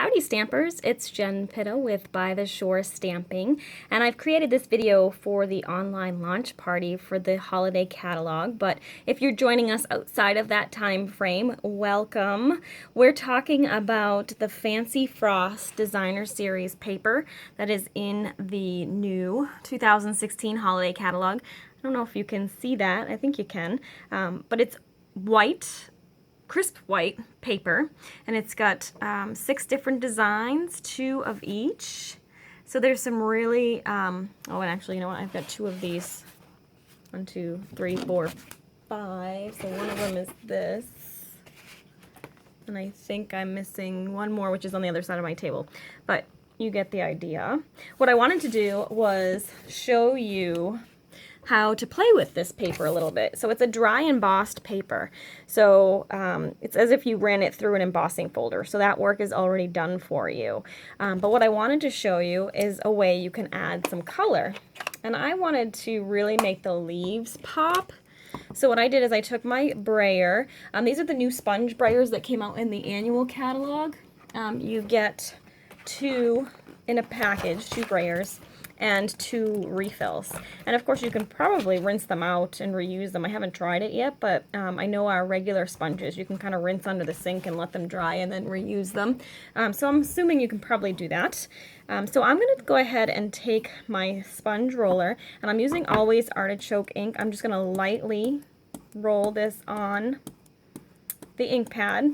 Howdy Stampers, it's Jen Pitta with By the Shore Stamping, and I've created this video for the online launch party for the holiday catalog, but if you're joining us outside of that time frame, welcome. We're talking about the Fancy Frost Designer Series paper that is in the new 2016 holiday catalog. I don't know if you can see that, I think you can, but it's white, crisp white paper, and it's got 6 different designs, 2 of each. So there's some really, oh, and actually, you know what, I've got 2 of these. 1, 2, 3, 4, 5. So one of them is this. And I think I'm missing one more, which is on the other side of my table. But you get the idea. What I wanted to do was show you how to play with this paper a little bit. So it's a dry embossed paper. So it's as if you ran it through an embossing folder. So that work is already done for you. But what I wanted to show you is a way you can add some color. And I wanted to really make the leaves pop. So what I did is I took my brayer. These are the new sponge brayers that came out in the annual catalog. You get 2 in a package, 2 brayers, and 2 refills. And of course you can probably rinse them out and reuse them. I haven't tried it yet, but I know our regular sponges, you can kind of rinse under the sink and let them dry and then reuse them. So I'm assuming you can probably do that. So I'm going to go ahead and take my sponge roller, and I'm using Always Artichoke ink. I'm just going to lightly roll this on the ink pad.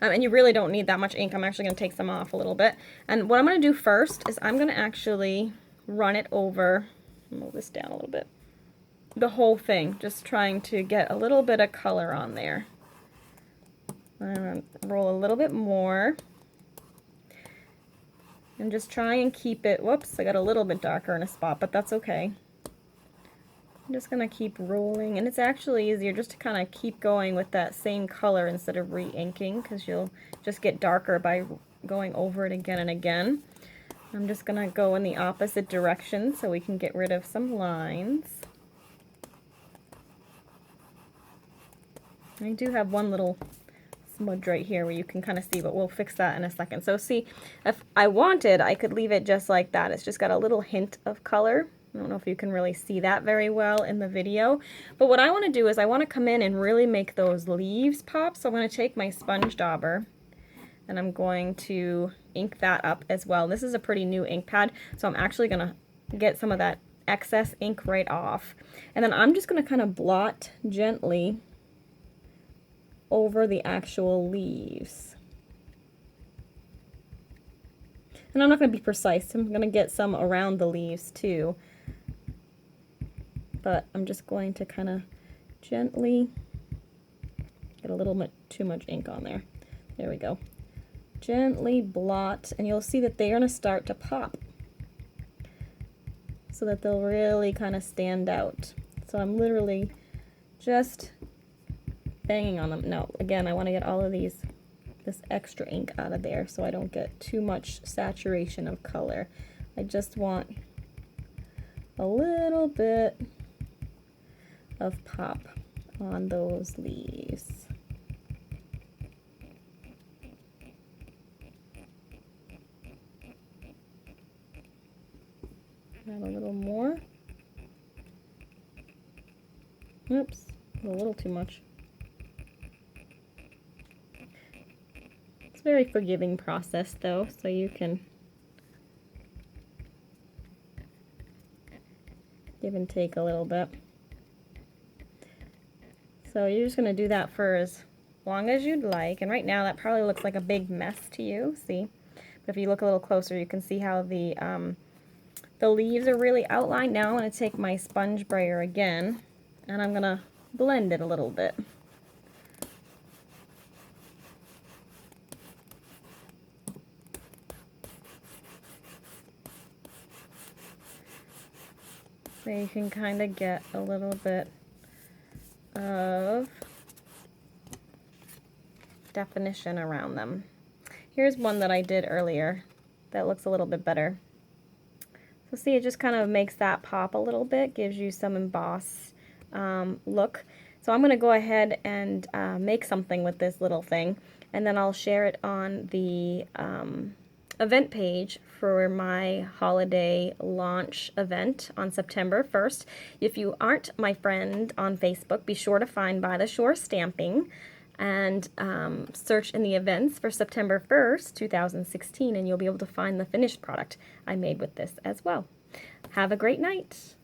And you really don't need that much ink. I'm actually going to take some off a little bit. And what I'm going to do first is I'm going to actually run it over, move this down a little bit, the whole thing, just trying to get a little bit of color on there. I'm going to roll a little bit more. And just try and keep it, whoops, I got a little bit darker in a spot, but that's okay. I'm just going to keep rolling, and it's actually easier just to kind of keep going with that same color instead of re-inking, because you'll just get darker by going over it again and again. I'm just going to go in the opposite direction so we can get rid of some lines. I do have one little smudge right here where you can kind of see, but we'll fix that in a second. So see, if I wanted, I could leave it just like that. It's just got a little hint of color. I don't know if you can really see that very well in the video, but what I want to do is I want to come in and really make those leaves pop. So I'm going to take my sponge dauber and I'm going to ink that up as well. This is a pretty new ink pad, so I'm actually going to get some of that excess ink right off. And then I'm just going to kind of blot gently over the actual leaves. And I'm not going to be precise. I'm going to get some around the leaves too. But I'm just going to kind of gently get a little bit too much ink on there. There we go. Gently blot, and you'll see that they're going to start to pop so that they'll really kind of stand out. So I'm literally just banging on them. No, again, I want to get all of this extra ink out of there so I don't get too much saturation of color. I just want a little bit of pop on those leaves. Add a little more. Oops, a little too much. It's a very forgiving process though, so you can give and take a little bit. So you're just going to do that for as long as you'd like, and right now that probably looks like a big mess to you, see? But if you look a little closer, you can see how the leaves are really outlined. Now I'm going to take my sponge brayer again, and I'm going to blend it a little bit. So you can kind of get a little bit of definition around them. Here's one that I did earlier that looks a little bit better. So see, it just kind of makes that pop a little bit, gives you some emboss look. So I'm going to go ahead and make something with this little thing. and then I'll share it on the event page for my holiday launch event on September 1st. If you aren't my friend on Facebook, be sure to find By the Shore Stamping and search in the events for September 1st, 2016, and you'll be able to find the finished product I made with this as well. Have a great night.